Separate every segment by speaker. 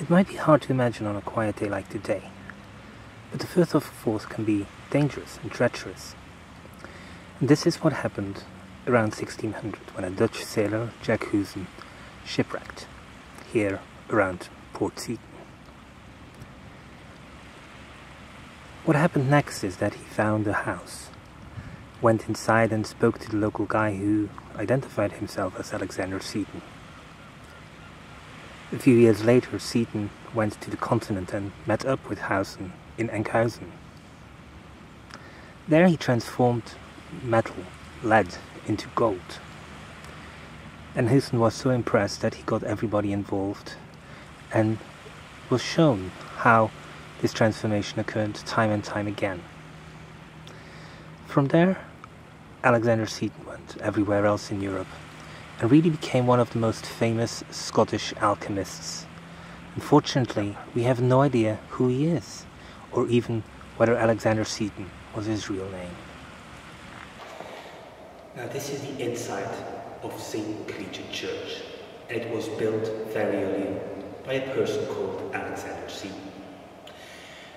Speaker 1: It might be hard to imagine on a quiet day like today, but the first of Forth can be dangerous and treacherous. And this is what happened around 1600 when a Dutch sailor, Jack Hoosen, shipwrecked here around Port Seton. What happened next is that he found a house, went inside and spoke to the local guy who identified himself as Alexander Seton. A few years later, Seton went to the continent and met up with Hoosen in Enkhuizen. There he transformed metal, lead, into gold. And Hoosen was so impressed that he got everybody involved and was shown how this transformation occurred time and time again. From there, Alexander Seton went everywhere else in Europe and really became one of the most famous Scottish alchemists. Unfortunately, we have no idea who he is, or even whether Alexander Seton was his real name. Now this is the inside of Seton Collegiate Church, and it was built very early by a person called Alexander Seton.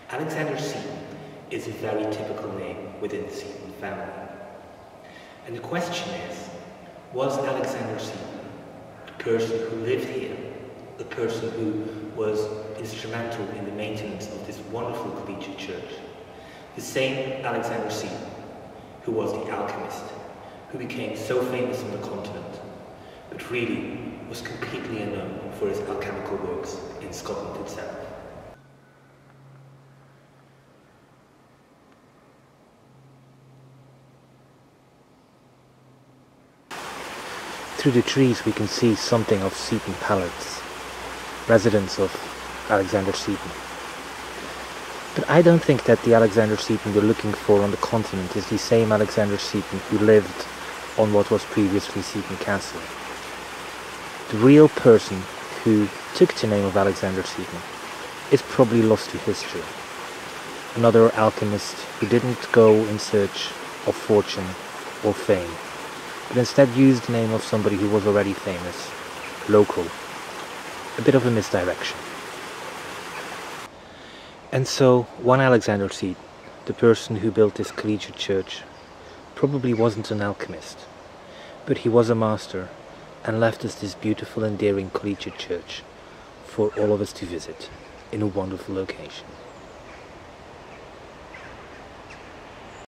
Speaker 1: Alexander Seton is a very typical name within the Seton family. And the question is, was Alexander Seton the person who lived here, the person who was instrumental in the maintenance of this wonderful collegiate church, the same Alexander Seton who was the alchemist, who became so famous on the continent, but really was completely unknown for his alchemical works in Scotland itself? Through the trees we can see something of Seton Palace, residence of Alexander Seton. But I don't think that the Alexander Seton we're looking for on the continent is the same Alexander Seton who lived on what was previously Seton Castle. The real person who took the name of Alexander Seton is probably lost to history. Another alchemist who didn't go in search of fortune or fame, but instead used the name of somebody who was already famous, local. A bit of a misdirection. And so, one Alexander Seton, the person who built this collegiate church, probably wasn't an alchemist, but he was a master and left us this beautiful, endearing collegiate church for all of us to visit in a wonderful location.